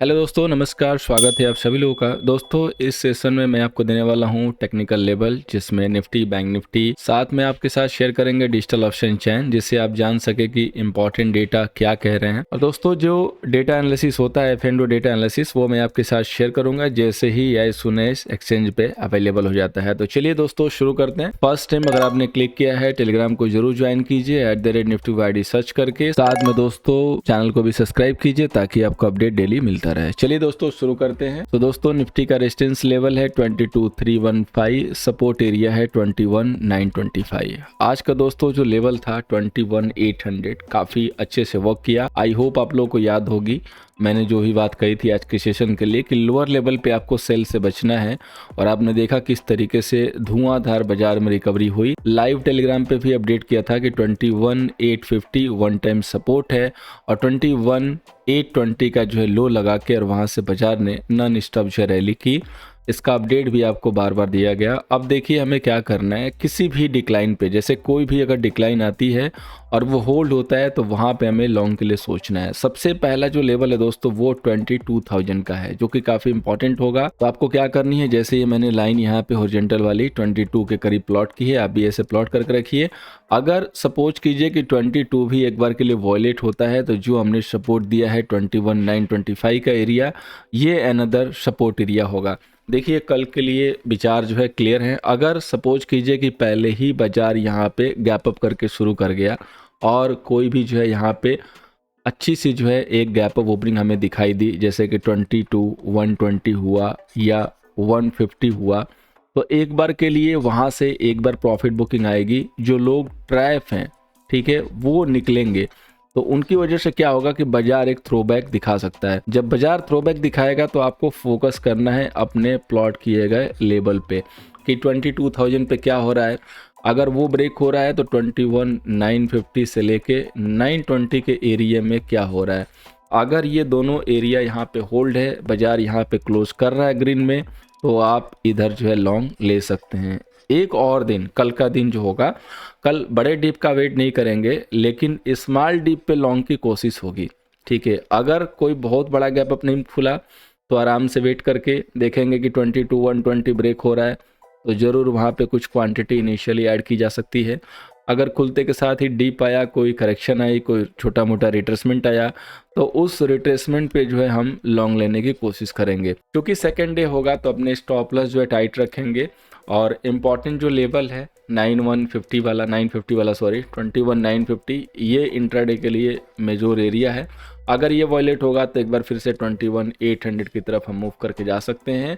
Hello दोस्तों, नमस्कार। स्वागत है आप सभी लोगों का। दोस्तों, इस सेशन में मैं आपको देने वाला हूं टेक्निकल लेवल, जिसमें निफ्टी, बैंक निफ्टी, साथ में आपके साथ शेयर करेंगे डिजिटल ऑप्शन चैन, जिससे आप जान सके कि इंपॉर्टेंट डेटा क्या कह रहे हैं। और दोस्तों, जो डेटा एनालिसिस होता है, फेंडो डेटा एनालिसिस, वो मैं आपके साथ शेयर करूंगा जैसे ही यह सुनेस एक्सचेंज पे अवेलेबल हो जाता है। तो चलिए दोस्तों, शुरू करते हैं। फर्स्ट टाइम अगर आपने क्लिक किया है, टेलीग्राम को जरूर ज्वाइन कीजिए @nifty ID सर्च करके। साथ में दोस्तों चैनल को भी सब्सक्राइब कीजिए ताकि आपको अपडेट डेली मिलता रहे। चलिए दोस्तों, शुरू करते हैं। तो दोस्तों, निफ्टी का रेजिस्टेंस लेवल है 22,315, सपोर्ट एरिया है 21,925। आज का दोस्तों जो लेवल था 21,800, काफी अच्छे से वर्क किया। आई होप आप लोगों को याद होगी मैंने जो ही बात कही थी आज के सेशन के लिए कि लोअर लेवल पे आपको सेल से बचना है। और आपने देखा किस तरीके से धुआंधार बाजार में रिकवरी हुई। लाइव टेलीग्राम पे भी अपडेट किया था कि 21,850 वन टाइम सपोर्ट है और 21,820 का जो है लो लगा के और वहां से बाजार ने नॉन स्टॉप जो रैली की। इसका अपडेट भी आपको बार बार दिया गया। अब देखिए हमें क्या करना है। किसी भी डिक्लाइन पे, जैसे कोई भी अगर डिक्लाइन आती है और वो होल्ड होता है, तो वहां पे हमें लॉन्ग के लिए सोचना है। सबसे पहला जो लेवल है दोस्तों वो 22,000 का है, जो कि काफी इंपॉर्टेंट होगा। तो आपको क्या करनी है, जैसे ये मैंने लाइन यहाँ पे हॉरिजॉन्टल वाली 22 के करीब प्लॉट की है, आप भी ऐसे प्लॉट करके रखिए। अगर सपोज कीजिए कि 22 भी एक बार के लिए वॉयलेट होता है, तो जो हमने सपोर्ट दिया है 21,925 का एरिया, ये अनदर सपोर्ट एरिया होगा। देखिए कल के लिए विचार जो है क्लियर है। अगर सपोज कीजिए कि पहले ही बाजार यहाँ पे गैप अप करके शुरू कर गया और कोई भी जो है यहाँ पे अच्छी सी जो है एक गैप अप ओपनिंग हमें दिखाई दी, जैसे कि 22, 120 हुआ या 150 हुआ, तो एक बार के लिए वहाँ से एक बार प्रॉफिट बुकिंग आएगी। जो लोग ट्रैप हैं, ठीक है, वो निकलेंगे। तो उनकी वजह से क्या होगा कि बाजार एक थ्रोबैक दिखा सकता है। जब बाजार थ्रोबैक दिखाएगा तो आपको फोकस करना है अपने प्लॉट किए गए लेवल पे कि 22,000 पे क्या हो रहा है। अगर वो ब्रेक हो रहा है तो 21,950 से लेके 920 के एरिया में क्या हो रहा है। अगर ये दोनों एरिया यहाँ पे होल्ड है, बाजार यहाँ पे क्लोज कर रहा है ग्रीन में, तो आप इधर जो है लॉन्ग ले सकते हैं। एक और दिन, कल का दिन जो होगा, कल बड़े डीप का वेट नहीं करेंगे, लेकिन स्मॉल डीप पे लॉन्ग की कोशिश होगी। ठीक है, अगर कोई बहुत बड़ा गैप अप नहीं खुला तो आराम से वेट करके देखेंगे कि 22,120 ब्रेक हो रहा है, तो ज़रूर वहाँ पे कुछ क्वांटिटी इनिशियली ऐड की जा सकती है। अगर खुलते के साथ ही डीप आया, कोई करेक्शन आई, कोई छोटा मोटा रिट्रेसमेंट आया, तो उस रिट्रेसमेंट पे जो है हम लॉन्ग लेने की कोशिश करेंगे। क्योंकि सेकेंड डे होगा तो अपने स्टॉप लॉस जो है टाइट रखेंगे। और इम्पॉर्टेंट जो लेवल है 950 वाला सॉरी 21,950, ये इंट्राडे के लिए मेजर एरिया है। अगर ये वॉयलेट होगा तो एक बार फिर से 21,800 की तरफ हम मूव करके जा सकते हैं।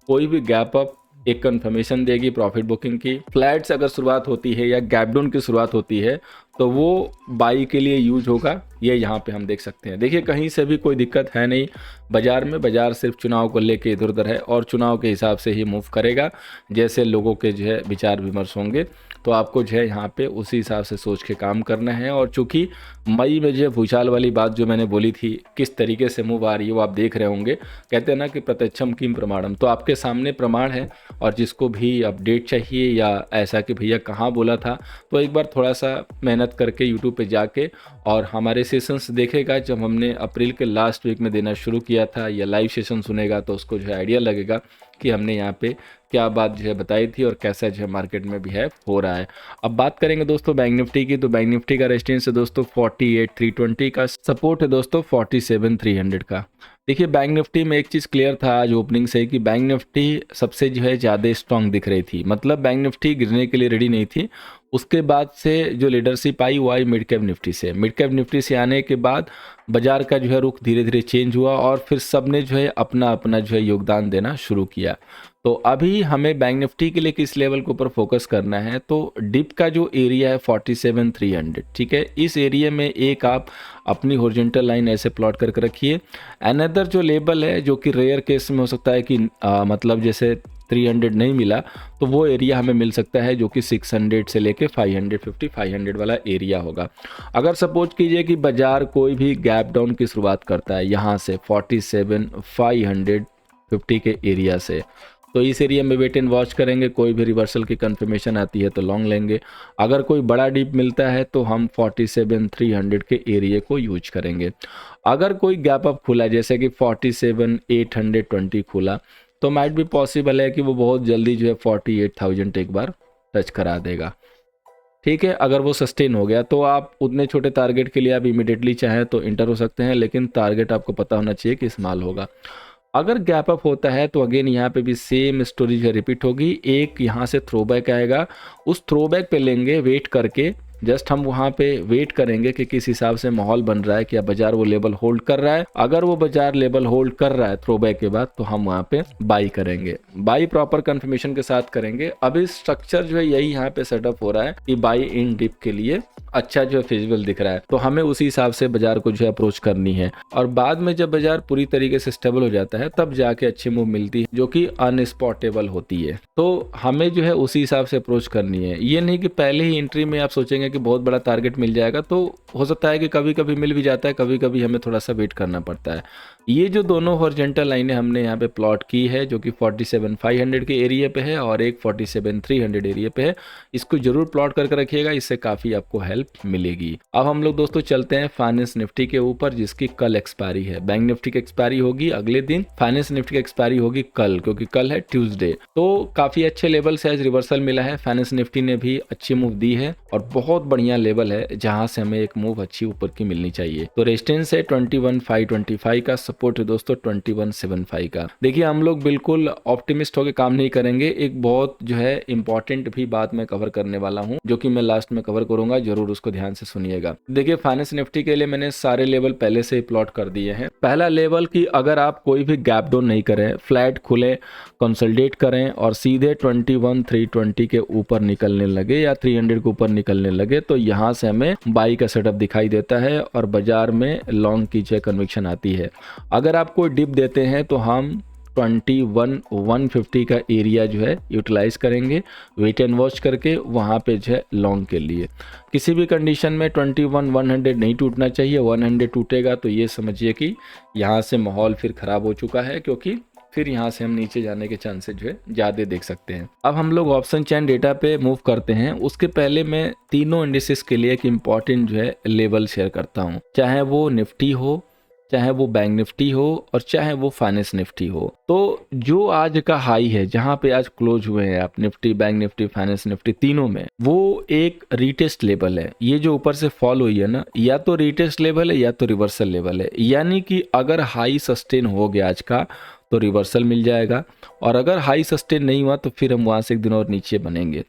कोई भी गैप अप एक कंफर्मेशन देगी प्रॉफिट बुकिंग की। फ्लैट से अगर शुरुआत होती है या गैप डाउन की शुरुआत होती है तो वो बाई के लिए यूज होगा। ये यहाँ पे हम देख सकते हैं। देखिए कहीं से भी कोई दिक्कत है नहीं बाजार में। बाजार सिर्फ चुनाव को लेके इधर उधर है और चुनाव के हिसाब से ही मूव करेगा। जैसे लोगों के जो है विचार विमर्श होंगे, तो आपको जो है यहाँ पे उसी हिसाब से सोच के काम करना है। और चूंकि मई में जो भूचाल वाली बात जो मैंने बोली थी, किस तरीके से मूव आ रही है वो आप देख रहे होंगे। कहते हैं ना कि प्रत्यक्षम किम प्रमाणम, तो आपके सामने प्रमाण है। और जिसको भी अपडेट चाहिए या ऐसा कि भैया कहाँ बोला था, तो एक बार थोड़ा सा मेहनत करके यूट्यूब पे जाके और हमारे सेशंस देखेगा जब हमने अप्रैल के लास्ट वीक में देना शुरू किया था, या लाइव सेशन सुनेगा, तो उसको जो है आइडिया लगेगा कि हमने यहाँ पे क्या बात जो है बताई थी और कैसा जो है मार्केट में बिहेव हो रहा है। अब बात करेंगे दोस्तों बैंक निफ्टी की। तो बैंक निफ्टी का रेजिस्टेंस है दोस्तों 48,320 का, सपोर्ट है दोस्तों 47,300 का। देखिए बैंक निफ्टी में एक चीज़ क्लियर था आज ओपनिंग से कि बैंक निफ्टी सबसे जो है ज़्यादा स्ट्रांग दिख रही थी। मतलब बैंक निफ्टी गिरने के लिए रेडी नहीं थी। उसके बाद से जो लीडरशिप आई वो आई मिड कैप निफ्टी से। मिड कैप निफ्टी से आने के बाद बाजार का जो है रुख धीरे धीरे चेंज हुआ और फिर सब ने जो है अपना अपना जो है योगदान देना शुरू किया। तो अभी हमें बैंक निफ्टी के लिए किस लेवल के ऊपर फोकस करना है, तो डिप का जो एरिया है 47,300, ठीक है, इस एरिया में एक आप अपनी हॉरिजॉन्टल लाइन ऐसे प्लॉट करके रखिए। अनदर जो लेवल है जो कि रेयर केस में हो सकता है कि मतलब जैसे 300 नहीं मिला, तो वो एरिया हमें मिल सकता है जो कि 600 से लेके 550 500 वाला एरिया होगा। अगर सपोज कीजिए कि बाजार कोई भी गैप डाउन की शुरुआत करता है यहाँ से 47,550 के एरिया से, तो इस एरिया में वेट एंड वॉच करेंगे, कोई भी रिवर्सल की कंफर्मेशन आती है तो लॉन्ग लेंगे। अगर कोई बड़ा डीप मिलता है तो हम 47,300 के एरिया को यूज करेंगे। अगर कोई गैप अप खुला जैसे कि 47,820 खुला तो माइट भी पॉसिबल है कि वो बहुत जल्दी जो है 48,000 एक बार टच करा देगा। ठीक है, अगर वो सस्टेन हो गया तो आप उतने छोटे टारगेट के लिए आप इमीडिएटली चाहें तो इंटर हो सकते हैं, लेकिन टारगेट आपको पता होना चाहिए कि स्मॉल होगा। अगर गैप अप होता है तो अगेन यहाँ पे भी सेम स्टोरी जो रिपीट होगी। एक यहाँ से थ्रोबैक आएगा, उस थ्रोबैक पे लेंगे वेट करके। जस्ट हम वहाँ पे वेट करेंगे कि किस हिसाब से माहौल बन रहा है, क्या बाजार वो लेवल होल्ड कर रहा है। अगर वो बाजार लेवल होल्ड कर रहा है थ्रोबैक के बाद तो हम वहाँ पे बाई करेंगे। बाई प्रॉपर कंफर्मेशन के साथ करेंगे। अभी स्ट्रक्चर जो है यही यहाँ पे सेटअप हो रहा है कि बाई इन डिप के लिए अच्छा जो है फिजिबल दिख रहा है, तो हमें उसी हिसाब से बाजार को जो है अप्रोच करनी है। और बाद में जब बाजार पूरी तरीके से स्टेबल हो जाता है तब जाके अच्छी मूव मिलती है जो कि अनस्पॉटेबल होती है। तो हमें जो है उसी हिसाब से अप्रोच करनी है। ये नहीं कि पहले ही एंट्री में आप सोचेंगे कि बहुत बड़ा टारगेट मिल जाएगा, तो हो सकता है कि कभी कभी मिल भी जाता है, कभी कभी हमें थोड़ा सा वेट करना पड़ता है। ये जो दोनों हॉरिजॉन्टल लाइनें हमने यहाँ पे प्लॉट की है जो कि 47,500 के एरिया पे है और एक 47,300 एरिया पे है, इसको जरूर प्लॉट करके रखिएगा, इससे काफ़ी आपको हेल्प मिलेगी। अब हम लोग दोस्तों चलते हैं फाइनेंस निफ्टी के ऊपर, जिसकी कल एक्सपायरी है। बैंक निफ्टी की एक्सपायरी होगी अगले दिन, फाइनेंस निफ्टी की एक्सपायरी होगी कल, क्योंकि कल है ट्यूसडे। तो काफ़ी अच्छे लेवल से आज रिवर्सल मिला है। फाइनेंस निफ्टी ने भी अच्छी मूव दी है और बहुत बढ़िया लेवल है जहां से हमें एक मूव अच्छी ऊपर की मिलनी चाहिए। तो रेजिस्टेंस है 21,525 का, सपोर्ट है दोस्तों 21,750 का। देखिए हम लोग बिल्कुल ऑप्टिमिस्ट होकर काम नहीं करेंगे। एक बहुत जो है इंपॉर्टेंट भी बात मैं कवर करने वाला हूं जो कि मैं लास्ट में कवर करूंगा, जरूर उसको ध्यान से सुनिएगा। देखिए फाइनेंस निफ्टी के लिए मैंने सारे लेवल पहले से ही प्लॉट कर दिए हैं। पहला लेवल की अगर आप कोई भी गैप डाउन नहीं करें, फ्लैट खुले, कंसोलिडेट करें और सीधे 21,320 के ऊपर निकलने लगे या 300 के ऊपर निकलने लगे तो यहाँ से हमें बाई का सेटअप दिखाई देता है और बाजार में लॉन्ग की जो कन्विक्शन आती है। अगर आप कोई डिप देते हैं तो हम 21,150 का एरिया जो है यूटिलाइज करेंगे वेट एंड वॉच करके, वहाँ पे जो है लॉन्ग के लिए। किसी भी कंडीशन में 21,100 नहीं टूटना चाहिए। 100 टूटेगा तो ये समझिए कि यहाँ से माहौल फिर खराब हो चुका है, क्योंकि फिर यहाँ से हम नीचे जाने के चांसेस जो है ज़्यादा देख सकते हैं। अब हम लोग ऑप्शन चेन डेटा पे मूव करते हैं। उसके पहले मैं तीनों इंडिसेस के लिए एक इम्पॉर्टेंट जो है लेवल शेयर करता हूँ, चाहे वो निफ्टी हो, चाहे वो बैंक निफ्टी हो और चाहे वो फाइनेंस निफ्टी हो। तो जो आज का हाई है जहां पे आज क्लोज हुए हैं आप Nifty, bank Nifty, finance Nifty तीनों में, वो एक रीटेस्ट लेवल है। ये जो ऊपर से फॉल हुई है ना, या तो रीटेस्ट लेवल है या तो रिवर्सल लेवल है। यानी कि अगर हाई सस्टेन हो गया आज का तो रिवर्सल मिल जाएगा, और अगर हाई सस्टेन नहीं हुआ तो फिर हम वहाँ से एक दिन और नीचे बनेंगे।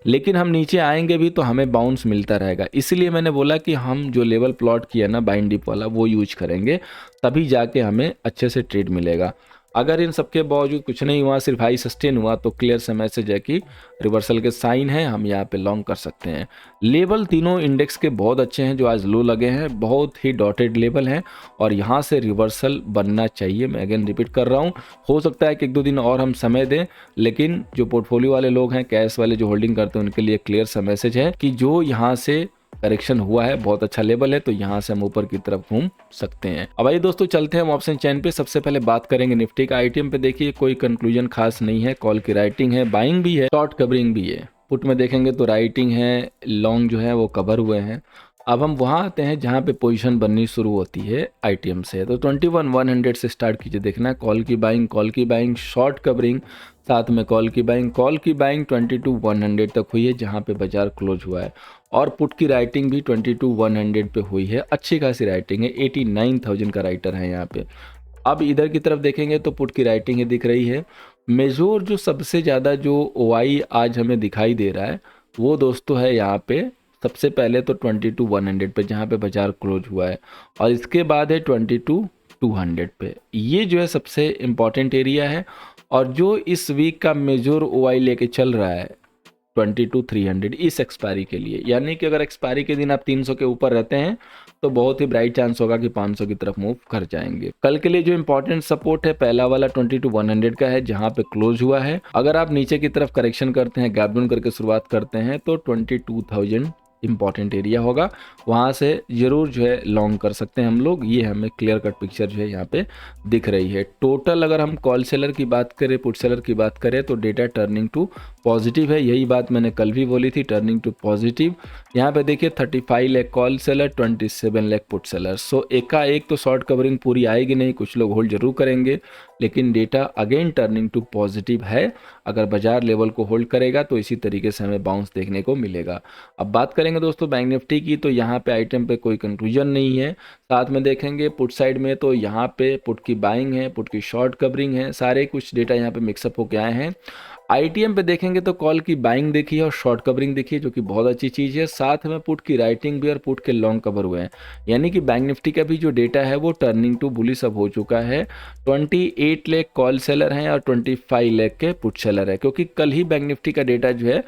लेकिन हम नीचे आएंगे भी तो हमें बाउंस मिलता रहेगा। इसलिए मैंने बोला कि हम जो लेवल प्लॉट किया ना बाइंड डिप वाला वो यूज करेंगे, तभी जाके हमें अच्छे से ट्रेड मिलेगा। अगर इन सबके बावजूद कुछ नहीं हुआ, सिर्फ हाई सस्टेन हुआ, तो क्लियर से मैसेज है कि रिवर्सल के साइन है, हम यहाँ पे लॉन्ग कर सकते हैं। लेवल तीनों इंडेक्स के बहुत अच्छे हैं जो आज लो लगे हैं, बहुत ही डॉटेड लेवल हैं और यहाँ से रिवर्सल बनना चाहिए। मैं अगेन रिपीट कर रहा हूँ, हो सकता है कि एक दो दिन और हम समय दें, लेकिन जो पोर्टफोलियो वाले लोग हैं, कैश वाले जो होल्डिंग करते हैं, उनके लिए क्लियर सा मैसेज है कि जो यहाँ से करेक्शन हुआ है बहुत अच्छा लेवल है, तो यहाँ से हम ऊपर की तरफ घूम सकते हैं। अब आइए दोस्तों चलते हैं हम ऑप्शन चेन पे। सबसे पहले बात करेंगे निफ्टी का। आईटीएम पे देखिए कोई कंक्लूजन खास नहीं है, कॉल की राइटिंग है, बाइंग भी है, शॉर्ट कवरिंग भी है। पुट में देखेंगे तो राइटिंग है, लॉन्ग जो है वो कवर हुए हैं। अब हम वहाँ आते हैं जहाँ पे पोजीशन बननी शुरू होती है आईटीएम से। तो 21,100 से स्टार्ट कीजिए देखना, कॉल की बाइंग, कॉल की बाइंग, शॉर्ट कवरिंग, साथ में कॉल की बाइंग। कॉल की बाइंग 22,100 तक हुई है जहाँ पे बाजार क्लोज हुआ है, और पुट की राइटिंग भी 22,100 पे हुई है। अच्छी खासी राइटिंग है, 89,000 का राइटर है यहाँ पे। अब इधर की तरफ देखेंगे तो पुट की राइटिंग ही दिख रही है। मेजोर जो सबसे ज़्यादा जो ओआई आज हमें दिखाई दे रहा है वो दोस्तों है यहाँ पे सबसे पहले तो 22,100 पे जहाँ पे बाजार क्लोज हुआ है, और इसके बाद है 22,200 पे। ये जो है सबसे इम्पॉर्टेंट एरिया है, और जो इस वीक का मेजर ओआई लेके चल रहा है 22,300 इस एक्सपायरी के लिए। यानी कि अगर एक्सपायरी के दिन आप 300 के ऊपर रहते हैं तो बहुत ही ब्राइट चांस होगा कि 500 की तरफ मूव कर जाएंगे। कल के लिए जो इंपॉर्टेंट सपोर्ट है पहला वाला 22,100 का है जहां पे क्लोज हुआ है। अगर आप नीचे की तरफ करेक्शन करते हैं, गैप डाउन करके शुरुआत करते हैं तो इंपॉर्टेंट एरिया होगा, वहाँ से ज़रूर जो है लॉन्ग कर सकते हैं हम लोग। ये हमें क्लियर कट पिक्चर जो है यहाँ पे दिख रही है। टोटल अगर हम कॉल सेलर की बात करें, पुट सेलर की बात करें, तो डेटा टर्निंग टू पॉजिटिव है। यही बात मैंने कल भी बोली थी, टर्निंग टू पॉजिटिव। यहाँ पे देखिए 35 lakh call seller, 27 lakh put seller. So एकाएक तो शॉर्ट कवरिंग पूरी आएगी नहीं, कुछ लोग होल्ड जरूर करेंगे, लेकिन data again turning to positive है। अगर बाजार लेवल को होल्ड करेगा तो इसी तरीके से हमें बाउंस देखने को मिलेगा। अब बात करेंगे दोस्तों बैंक निफ्टी की, तो यहाँ पे आइटम पे कोई कंक्लूजन नहीं है। साथ में देखेंगे पुट साइड में, तो यहाँ पे पुट की बाइंग है, पुट की शॉर्ट कवरिंग है, सारे कुछ डेटा यहाँ पे मिक्सअप होके आए हैं। आईटीएम पे देखेंगे तो कॉल की बाइंग देखी है और शॉर्ट कवरिंग देखी है, जो कि बहुत अच्छी चीज़ है। साथ में पुट की राइटिंग भी और पुट के लॉन्ग कवर हुए हैं, यानी कि बैंक निफ्टी का भी जो डेटा है वो टर्निंग टू बुलिश अब हो चुका है। 28 लाख कॉल सेलर हैं और 25 लाख के पुट सेलर है, क्योंकि कल ही बैंक निफ्टी का डेटा जो है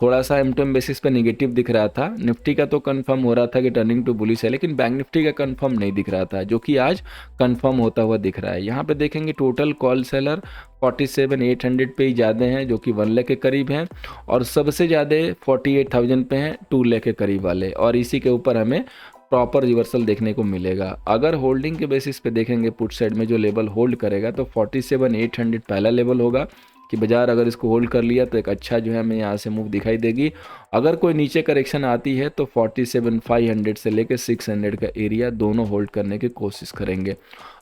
थोड़ा सा एमटम बेसिस पे नेगेटिव दिख रहा था। निफ्टी का तो कंफर्म हो रहा था कि टर्निंग टू बुलिश है, लेकिन बैंक निफ्टी का कंफर्म नहीं दिख रहा था, जो कि आज कंफर्म होता हुआ दिख रहा है। यहाँ पे देखेंगे टोटल कॉल सेलर 47,800 पे ही ज़्यादा हैं, जो कि 1 लाख के करीब हैं, और सबसे ज़्यादा 48,000 पे हैं 2 लाख के करीब वाले, और इसी के ऊपर हमें प्रॉपर रिवर्सल देखने को मिलेगा। अगर होल्डिंग के बेसिस पे देखेंगे पुट साइड में जो लेवल होल्ड करेगा, तो 47,800 पहला लेवल होगा कि बाजार अगर इसको होल्ड कर लिया तो एक अच्छा जो है हमें यहाँ से मूव दिखाई देगी। अगर कोई नीचे करेक्शन आती है तो 47,500 से लेकर 600 का एरिया दोनों होल्ड करने की कोशिश करेंगे।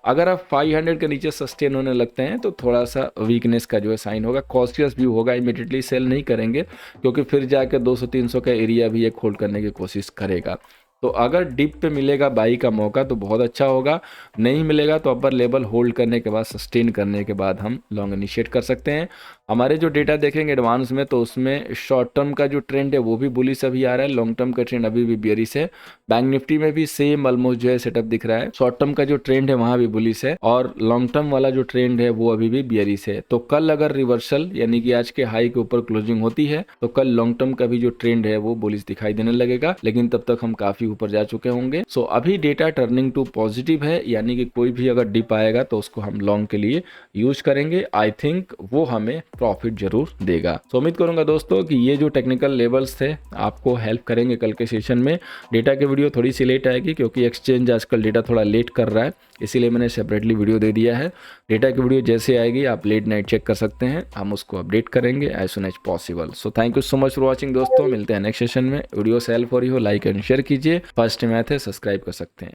अगर आप 500 के नीचे सस्टेन होने लगते हैं तो थोड़ा सा वीकनेस का जो है साइन होगा, कॉशियस व्यू होगा, इमीडिएटली सेल नहीं करेंगे, क्योंकि फिर जाकर 200-300 का एरिया भी एक होल्ड करने की कोशिश करेगा। तो अगर डिप पे मिलेगा बाई का मौका तो बहुत अच्छा होगा, नहीं मिलेगा तो अपर लेवल होल्ड करने के बाद, सस्टेन करने के बाद हम लॉन्ग इनिशिएट कर सकते हैं। हमारे जो डेटा देखेंगे एडवांस में, तो उसमें शॉर्ट टर्म का जो ट्रेंड है वो भी बुलिश अभी आ रहा है, लॉन्ग टर्म का ट्रेंड अभी भी बेयरिश है। बैंक निफ्टी में भी सेम ऑलमोस्ट जो है सेटअप दिख रहा है, शॉर्ट टर्म का जो ट्रेंड है वहाँ भी बुलिश है, और लॉन्ग टर्म वाला जो ट्रेंड है वो अभी भी बेयरिश है। तो कल अगर रिवर्सल यानी कि आज के हाई के ऊपर क्लोजिंग होती है तो कल लॉन्ग टर्म का भी जो ट्रेंड है वो बुलिश दिखाई देने लगेगा, लेकिन तब तक हम काफी ऊपर जा चुके होंगे। सो अभी डेटा टर्निंग टू पॉजिटिव है, यानी कि कोई भी अगर डिप आएगा तो उसको हम लॉन्ग के लिए यूज करेंगे। आई थिंक वो हमें प्रॉफिट जरूर देगा। तो उम्मीद करूंगा दोस्तों कि ये जो टेक्निकल लेवल्स थे आपको हेल्प करेंगे कल के सेशन में। डेटा की वीडियो थोड़ी सी लेट आएगी, क्योंकि एक्सचेंज आजकल डेटा थोड़ा लेट कर रहा है, इसीलिए मैंने सेपरेटली वीडियो दे दिया है। डेटा की वीडियो जैसे आएगी आप लेट नाइट चेक कर सकते हैं, हम उसको अपडेट करेंगे as soon as possible. So thank you so much for watching दोस्तों, मिलते हैं नेक्स्ट सेशन में। वीडियो से हेल्प हो रही हो लाइक एंड शेयर कीजिए, फर्स्ट टाइम आए थे सब्सक्राइब कर सकते हैं।